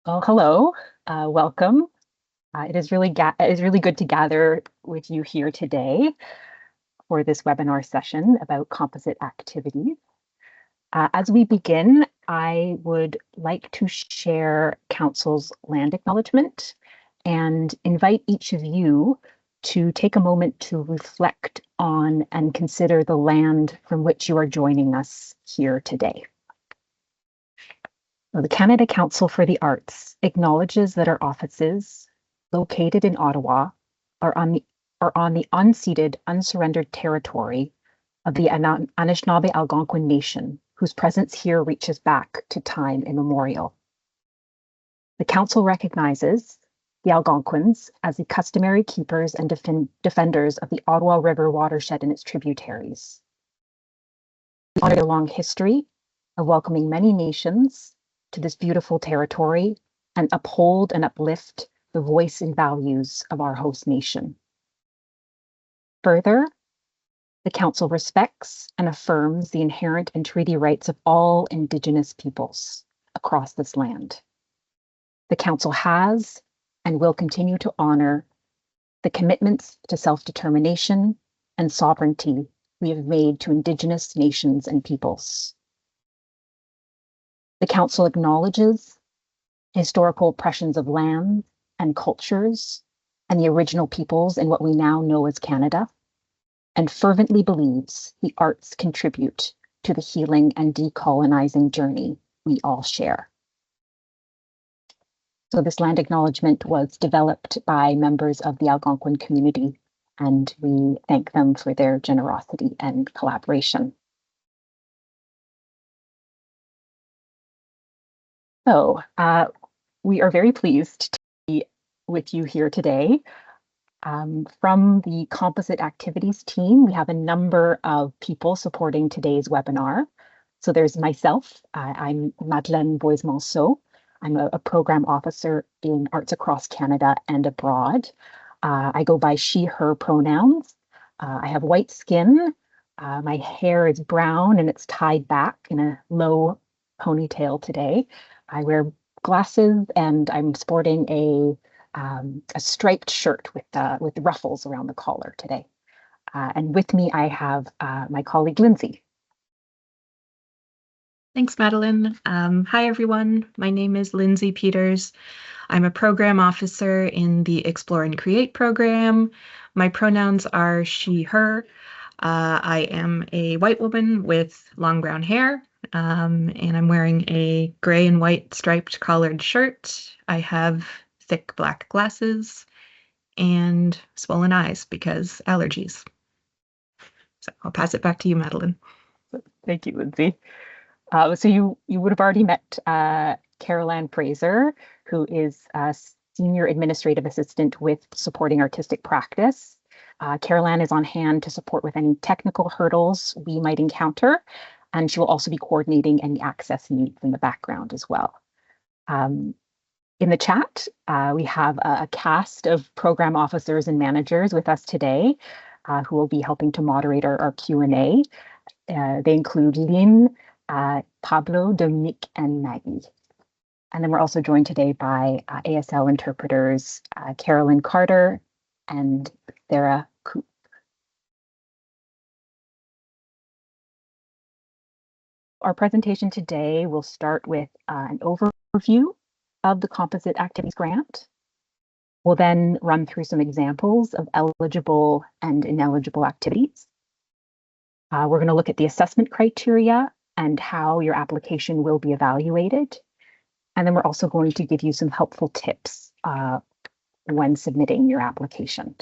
Well, hello, welcome. It is really good to gather with you here today for this webinar session about composite activities. As we begin, I would like to share Council's land acknowledgement and invite each of you to take a moment to reflect on and consider the land from which you are joining us here today. The Canada Council for the Arts acknowledges that our offices, located in Ottawa, are on the unceded, unsurrendered territory of the Anishinaabe Algonquin Nation, whose presence here reaches back to time immemorial. The Council recognizes the Algonquins as the customary keepers and defenders of the Ottawa River watershed and its tributaries. We honor their long history of welcoming many nations to this beautiful territory and uphold and uplift the voice and values of our host nation. Further, the Council respects and affirms the inherent and treaty rights of all Indigenous peoples across this land. The Council has and will continue to honor the commitments to self-determination and sovereignty we have made to Indigenous nations and peoples. The Council acknowledges historical oppressions of land and cultures and the original peoples in what we now know as Canada, and fervently believes the arts contribute to the healing and decolonizing journey we all share. So this land acknowledgement was developed by members of the Algonquin community, and we thank them for their generosity and collaboration. So we are very pleased to be with you here today. From the Composite Activities team, we have a number of people supporting today's webinar. So there's myself, I'm Madeleine Boismonceau. I'm a program officer in Arts Across Canada and abroad. I go by she, her pronouns. I have white skin. My hair is brown and it's tied back in a low ponytail today. I wear glasses and I'm sporting a striped shirt with ruffles around the collar today. And with me, I have my colleague, Lindsay. Thanks, Madeleine. Hi, everyone. My name is Lindsay Peters. I'm a program officer in the Explore and Create program. My pronouns are she, her. I am a white woman with long brown hair, and I'm wearing a gray and white striped collared shirt. I have thick black glasses and swollen eyes because allergies. So I'll pass it back to you, Madeleine. Thank you, Lindsay. So you would have already met Caroline Fraser, who is a Senior Administrative Assistant with Supporting Artistic Practice. Caroline is on hand to support with any technical hurdles we might encounter, and she will also be coordinating any access needs in the background as well. In the chat, we have a cast of program officers and managers with us today who will be helping to moderate our Q&A. They include Lynn, Pablo, Dominique, and Maggie. And then we're also joined today by ASL interpreters Carolyn Carter and Sarah Coop. Our presentation today will start with an overview of the Composite Activities Grant. We'll then run through some examples of eligible and ineligible activities. We're going to look at the assessment criteria and how your application will be evaluated. And then we're also going to give you some helpful tips when submitting your application.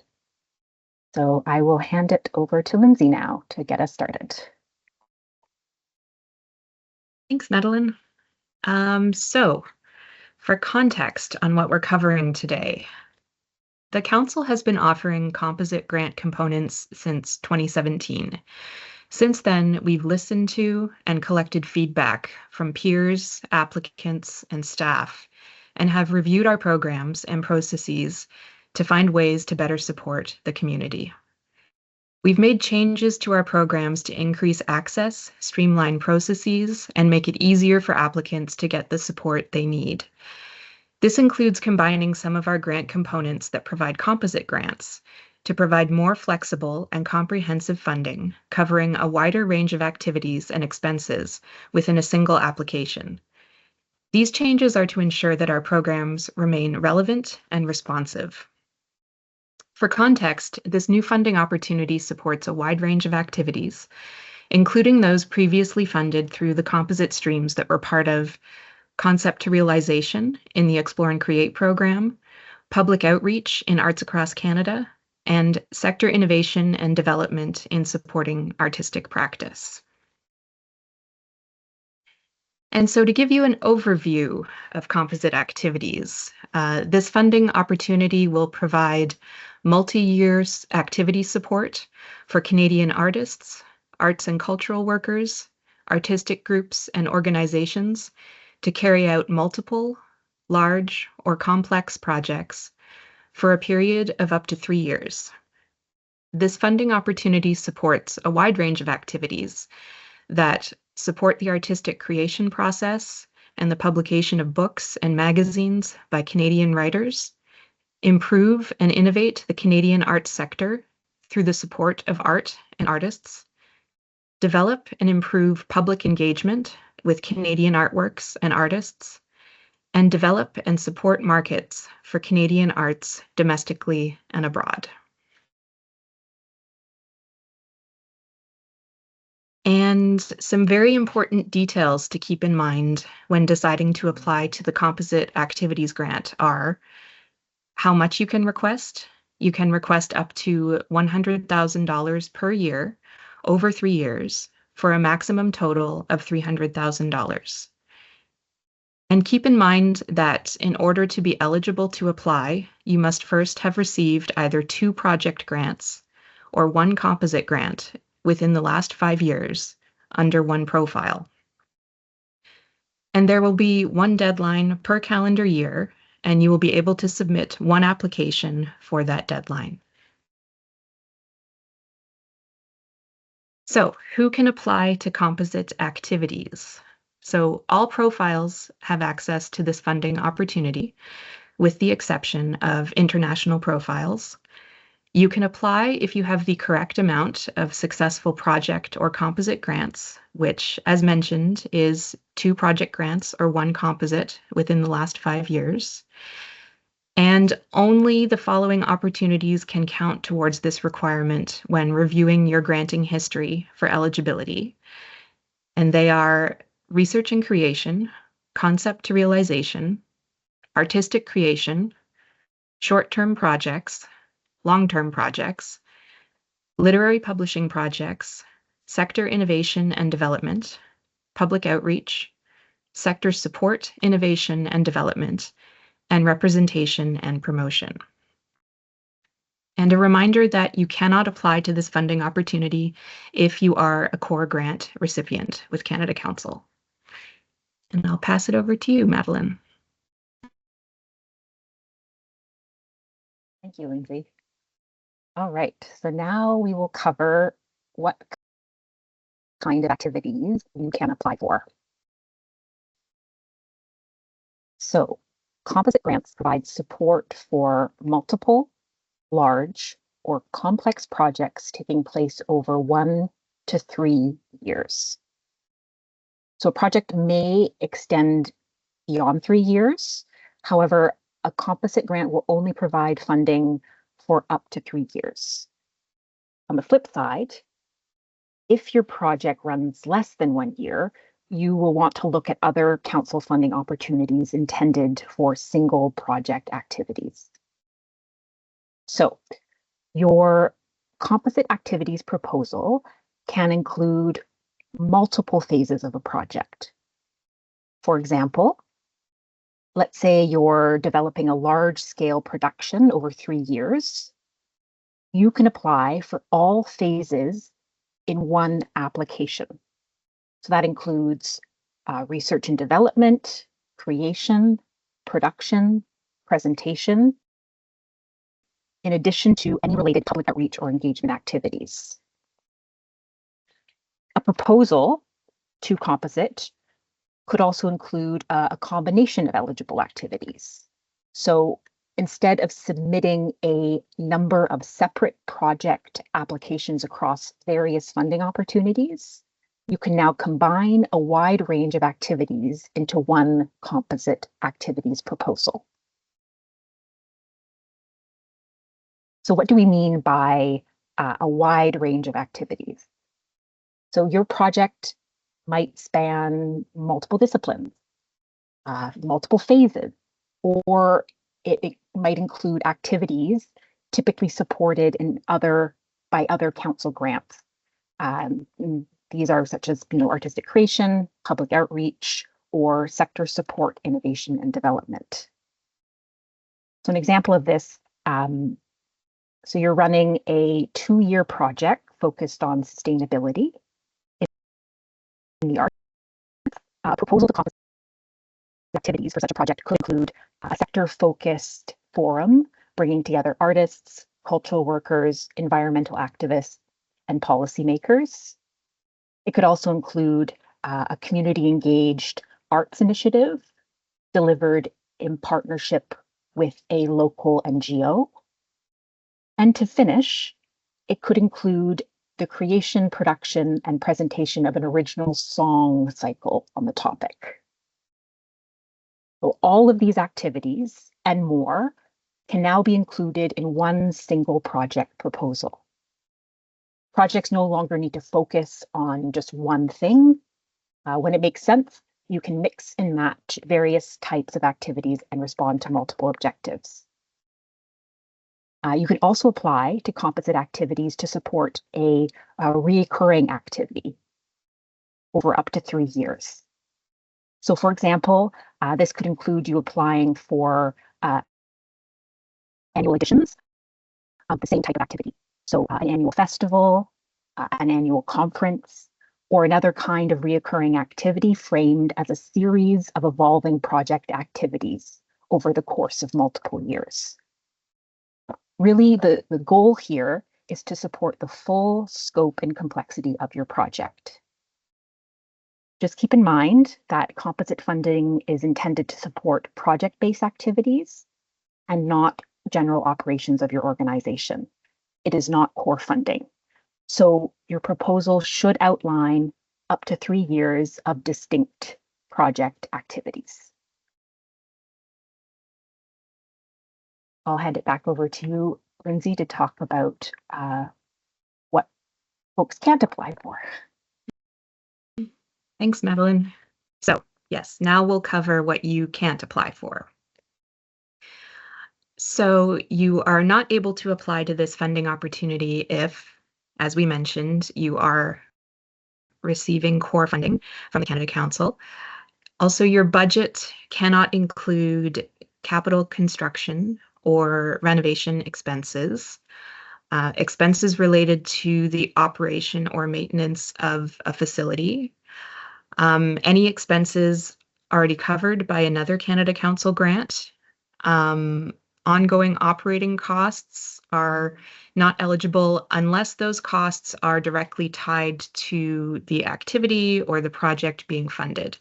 So I will hand it over to Lindsay now to get us started. Thanks, Madeleine. So for context on what we're covering today, the Council has been offering composite grant components since 2017. Since then, we've listened to and collected feedback from peers, applicants, and staff, and have reviewed our programs and processes to find ways to better support the community. We've made changes to our programs to increase access, streamline processes, and make it easier for applicants to get the support they need. This includes combining some of our grant components that provide composite grants to provide more flexible and comprehensive funding, covering a wider range of activities and expenses within a single application. These changes are to ensure that our programs remain relevant and responsive. For context, this new funding opportunity supports a wide range of activities, including those previously funded through the composite streams that were part of Concept to Realization in the Explore and Create program, public outreach in Arts Across Canada, and sector innovation and development in supporting artistic practice. And so to give you an overview of composite activities, this funding opportunity will provide multi-year activity support for Canadian artists, arts and cultural workers, artistic groups and organizations to carry out multiple, large, or complex projects for a period of up to 3 years. This funding opportunity supports a wide range of activities that support the artistic creation process and the publication of books and magazines by Canadian writers, improve and innovate the Canadian arts sector through the support of art and artists, develop and improve public engagement with Canadian artworks and artists, and develop and support markets for Canadian arts domestically and abroad. And some very important details to keep in mind when deciding to apply to the Composite Activities Grant are how much you can request. You can request up to $100,000 per year over 3 years for a maximum total of $300,000. And keep in mind that in order to be eligible to apply, you must first have received either 2 project grants or 1 composite grant within the last 5 years under one profile. And there will be 1 deadline per calendar year, and you will be able to submit 1 application for that deadline. So, who can apply to composite activities? So, all profiles have access to this funding opportunity, with the exception of international profiles. You can apply if you have the correct amount of successful project or composite grants, which, as mentioned, is 2 project grants or 1 composite within the last 5 years. And only the following opportunities can count towards this requirement when reviewing your granting history for eligibility. And they are research and creation, concept to realization, artistic creation, short-term projects, long-term projects, literary publishing projects, sector innovation and development, public outreach, sector support, innovation and development, and representation and promotion. And a reminder that you cannot apply to this funding opportunity if you are a core grant recipient with Canada Council. And I'll pass it over to you, Madeline. Thank you, Lindsay. All right, so now we will cover what kind of activities you can apply for. So, composite grants provide support for multiple, large, or complex projects taking place over 1 to 3 years. So a project may extend beyond 3 years. However, a composite grant will only provide funding for up to 3 years. On the flip side, if your project runs less than 1 year, you will want to look at other council funding opportunities intended for single project activities. So your composite activities proposal can include multiple phases of a project. For example, let's say you're developing a large-scale production over 3 years. You can apply for all phases in one application. So that includes research and development, creation, production, presentation, in addition to any related public outreach or engagement activities. A proposal to composite could also include a combination of eligible activities. So instead of submitting a number of separate project applications across various funding opportunities, you can now combine a wide range of activities into one composite activities proposal. So what do we mean by a wide range of activities? So your project might span multiple disciplines, multiple phases, or it might include activities typically supported by other council grants. These are such as artistic creation, public outreach, or sector support, innovation, and development. So an example of this, so you're running a 2-year project focused on sustainability in the arts. Proposal to composite activities for such a project could include a sector-focused forum bringing together artists, cultural workers, environmental activists, and policymakers. It could also include a community-engaged arts initiative delivered in partnership with a local NGO. And to finish, it could include the creation, production, and presentation of an original song cycle on the topic. So all of these activities and more can now be included in one single project proposal. Projects no longer need to focus on just one thing. When it makes sense, you can mix and match various types of activities and respond to multiple objectives. You can also apply to composite activities to support a recurring activity over up to 3 years. So for example, this could include you applying for annual editions of the same type of activity. So an annual festival, an annual conference, or another kind of reoccurring activity framed as a series of evolving project activities over the course of multiple years. Really, the goal here is to support the full scope and complexity of your project. Just keep in mind that composite funding is intended to support project-based activities and not general operations of your organization. It is not core funding. So your proposal should outline up to 3 years of distinct project activities. I'll hand it back over to you, Lindsay, to talk about what folks can't apply for. Thanks, Madeline. So yes, now we'll cover what you can't apply for. So you are not able to apply to this funding opportunity if, as we mentioned, you are receiving core funding from the Canada Council. Also, your budget cannot include capital construction or renovation expenses, expenses related to the operation or maintenance of a facility, any expenses already covered by another Canada Council grant. Ongoing operating costs are not eligible unless those costs are directly tied to the activity or the project being funded.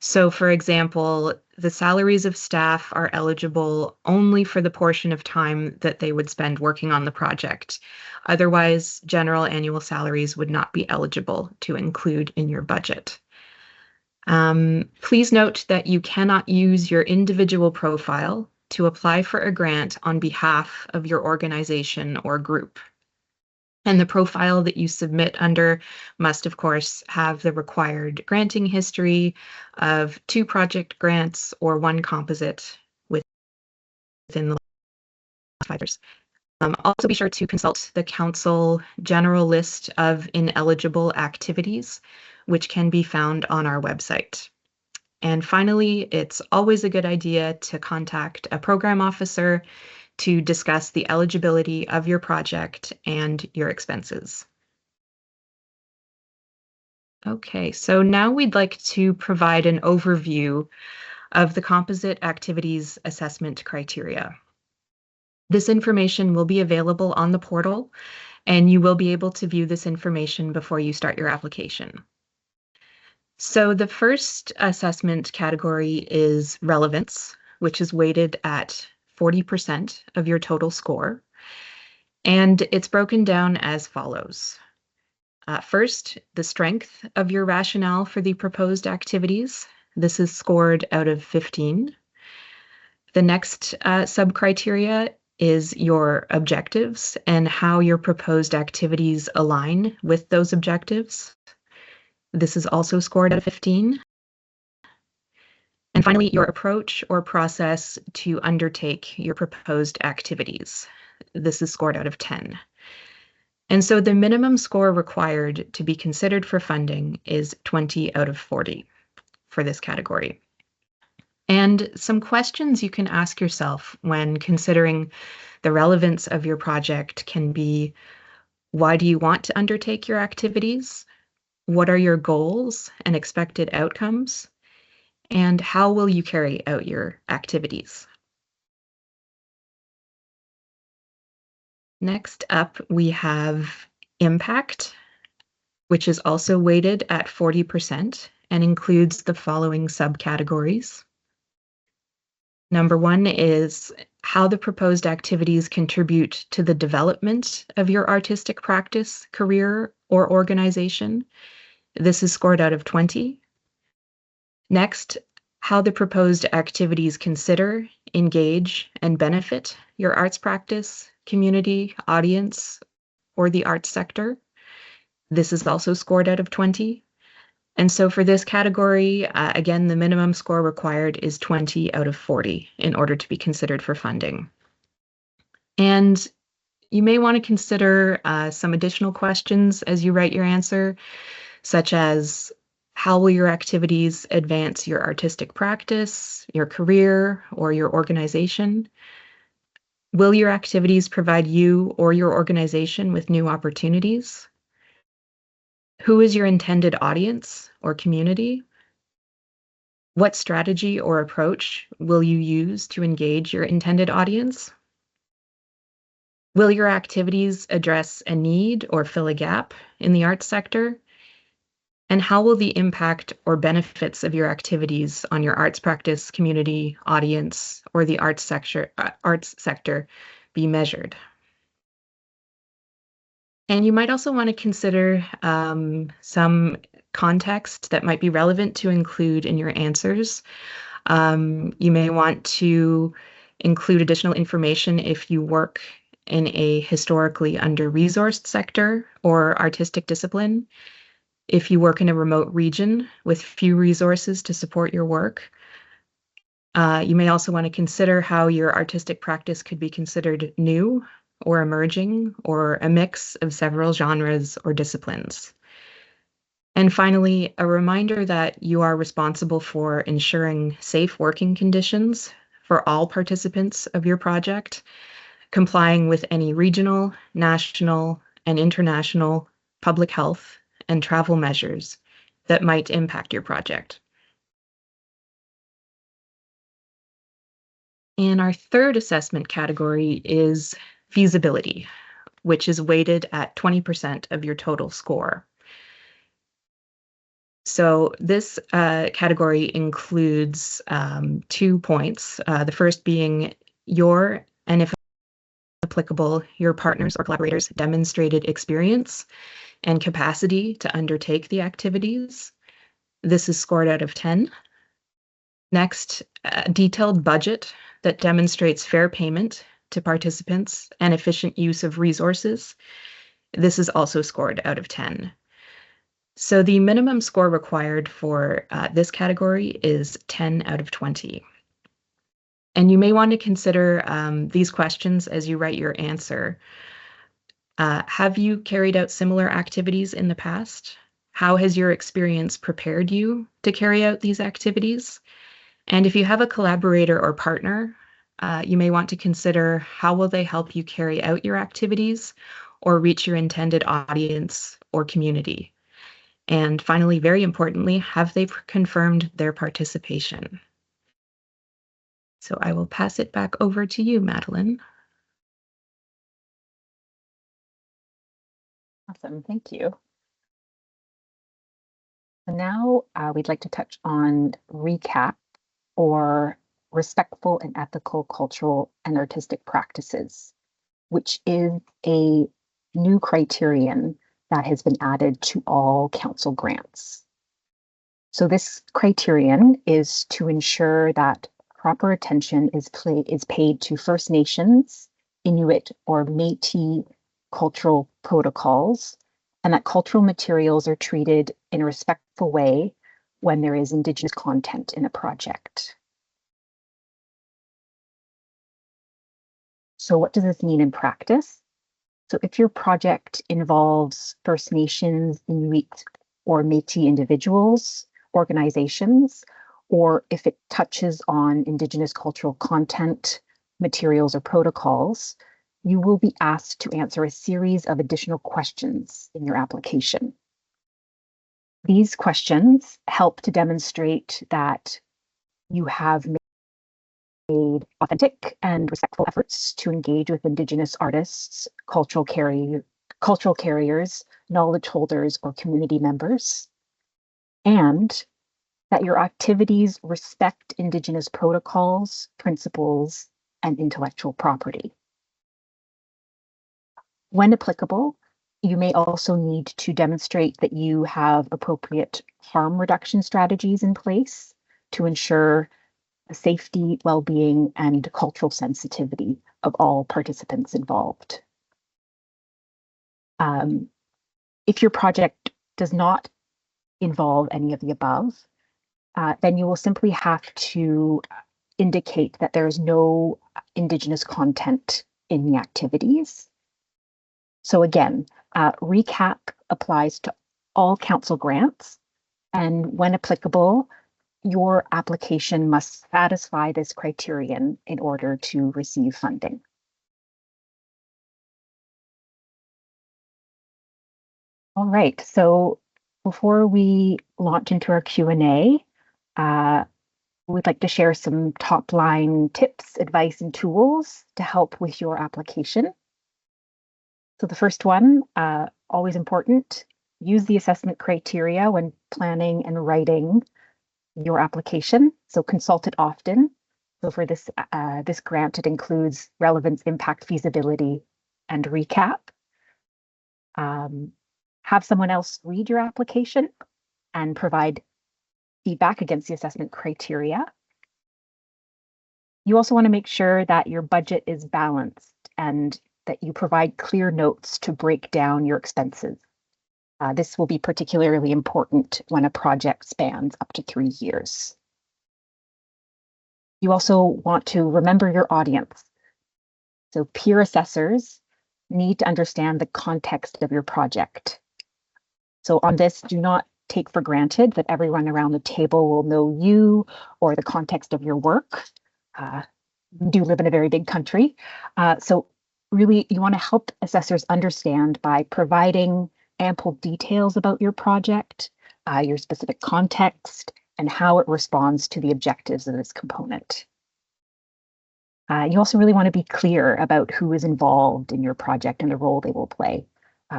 So, for example, the salaries of staff are eligible only for the portion of time that they would spend working on the project. Otherwise, general annual salaries would not be eligible to include in your budget. Please note that you cannot use your individual profile to apply for a grant on behalf of your organization or group. And the profile that you submit under must, of course, have the required granting history of 2 project grants or 1 composite within the last 5 years. Also be sure to consult the Council General List of Ineligible Activities, which can be found on our website. And finally, it's always a good idea to contact a program officer to discuss the eligibility of your project and your expenses. Okay, so now we'd like to provide an overview of the Composite Activities Assessment criteria. This information will be available on the portal, and you will be able to view this information before you start your application. So the first assessment category is relevance, which is weighted at 40% of your total score. And it's broken down as follows. First, the strength of your rationale for the proposed activities. This is scored out of 15. The next sub-criteria is your objectives and how your proposed activities align with those objectives. This is also scored out of 15. And finally, your approach or process to undertake your proposed activities. This is scored out of 10. And so the minimum score required to be considered for funding is 20 out of 40 for this category. And some questions you can ask yourself when considering the relevance of your project can be, why do you want to undertake your activities? What are your goals and expected outcomes? And how will you carry out your activities? Next up, we have impact, which is also weighted at 40% and includes the following subcategories. Number one is how the proposed activities contribute to the development of your artistic practice, career, or organization. This is scored out of 20. Next, how the proposed activities consider, engage, and benefit your arts practice, community, audience, or the arts sector. This is also scored out of 20. And so for this category, again, the minimum score required is 20 out of 40 in order to be considered for funding. And you may want to consider some additional questions as you write your answer, such as how will your activities advance your artistic practice, your career, or your organization? Will your activities provide you or your organization with new opportunities? Who is your intended audience or community? What strategy or approach will you use to engage your intended audience? Will your activities address a need or fill a gap in the arts sector? And how will the impact or benefits of your activities on your arts practice, community, audience, or the arts sector be measured? And you might also want to consider some context that might be relevant to include in your answers. You may want to include additional information if you work in a historically under-resourced sector or artistic discipline, if you work in a remote region with few resources to support your work. You may also want to consider how your artistic practice could be considered new or emerging, or a mix of several genres or disciplines. And finally, a reminder that you are responsible for ensuring safe working conditions for all participants of your project, complying with any regional, national, and international public health and travel measures that might impact your project. And our third assessment category is feasibility, which is weighted at 20% of your total score. So this category includes 2 points. The first being your, and if applicable, your partners or collaborators' demonstrated experience and capacity to undertake the activities. This is scored out of 10. Next, a detailed budget that demonstrates fair payment to participants and efficient use of resources. This is also scored out of 10. So the minimum score required for this category is 10 out of 20. And you may want to consider these questions as you write your answer. Have you carried out similar activities in the past? How has your experience prepared you to carry out these activities? And if you have a collaborator or partner, you may want to consider how will they help you carry out your activities or reach your intended audience or community? And finally, very importantly, have they confirmed their participation? So I will pass it back over to you, Madeline. Awesome, thank you. And now we'd like to touch on recap or respectful and ethical cultural and artistic practices, which is a new criterion that has been added to all council grants. So this criterion is to ensure that proper attention is paid to First Nations, Inuit, or Métis cultural protocols, and that cultural materials are treated in a respectful way when there is Indigenous content in a project. So what does this mean in practice? So if your project involves First Nations, Inuit, or Métis individuals, organizations, or if it touches on Indigenous cultural content, materials, or protocols, you will be asked to answer a series of additional questions in your application. These questions help to demonstrate that you have made authentic and respectful efforts to engage with Indigenous artists, cultural carriers, knowledge holders, or community members, and that your activities respect Indigenous protocols, principles, and intellectual property. When applicable, you may also need to demonstrate that you have appropriate harm reduction strategies in place to ensure the safety, well-being, and cultural sensitivity of all participants involved. If your project does not involve any of the above, then you will simply have to indicate that there is no Indigenous content in the activities. So again, recap applies to all council grants, and when applicable, your application must satisfy this criterion in order to receive funding. All right, so before we launch into our Q&A, we'd like to share some top-line tips, advice, and tools to help with your application. So the first one, always important, use the assessment criteria when planning and writing your application. So consult it often. So for this grant, it includes relevance, impact, feasibility, and recap. Have someone else read your application and provide feedback against the assessment criteria. You also want to make sure that your budget is balanced and that you provide clear notes to break down your expenses. This will be particularly important when a project spans up to 3 years. You also want to remember your audience. So peer assessors need to understand the context of your project. So on this, do not take for granted that everyone around the table will know you or the context of your work. We do live in a very big country. So really, you want to help assessors understand by providing ample details about your project, your specific context, and how it responds to the objectives of this component. You also really want to be clear about who is involved in your project and the role they will play.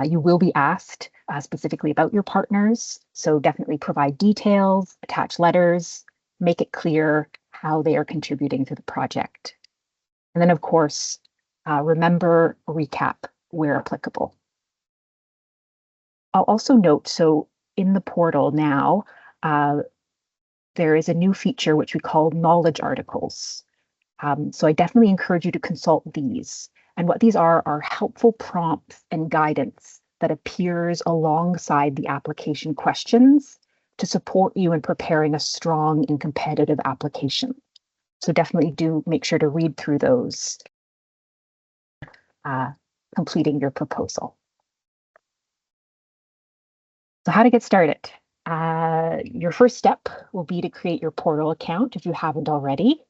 You will be asked specifically about your partners, so definitely provide details, attach letters, make it clear how they are contributing to the project. And then, of course, remember recap where applicable. I'll also note, so in the portal now, there is a new feature which we call knowledge articles. So I definitely encourage you to consult these. And what these are helpful prompts and guidance that appears alongside the application questions to support you in preparing a strong and competitive application. So definitely do make sure to read through those, completing your proposal. So how to get started? Your first step will be to create your portal account if you haven't already.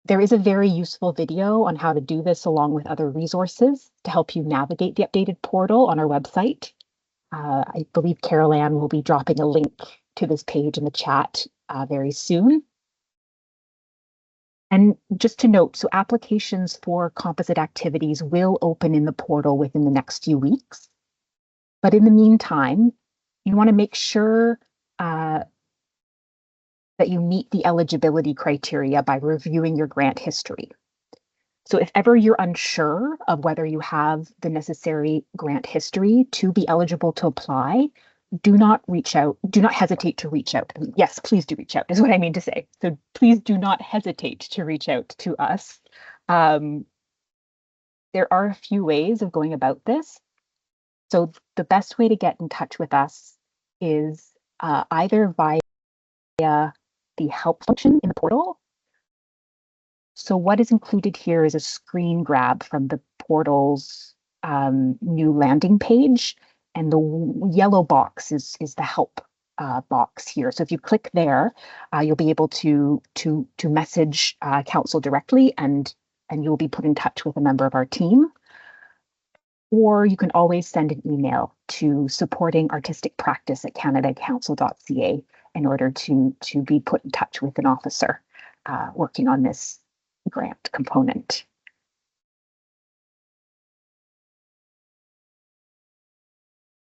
There is a very useful video on how to do this along with other resources to help you navigate the updated portal on our website. I believe Carol Ann will be dropping a link to this page in the chat very soon. And just to note, so applications for composite activities will open in the portal within the next few weeks. But in the meantime, you want to make sure that you meet the eligibility criteria by reviewing your grant history. So if ever you're unsure of whether you have the necessary grant history to be eligible to apply, do not hesitate to reach out. Yes, please do reach out, is what I mean to say. So please do not hesitate to reach out to us. There are a few ways of going about this. So the best way to get in touch with us is either via the help function in the portal. So what is included here is a screen grab from the portal's new landing page, and the yellow box is the help box here. So if you click there, you'll be able to message council directly, and you'll be put in touch with a member of our team. Or you can always send an email to supportingartisticpractice@canadacouncil.ca in order to be put in touch with an officer working on this grant component.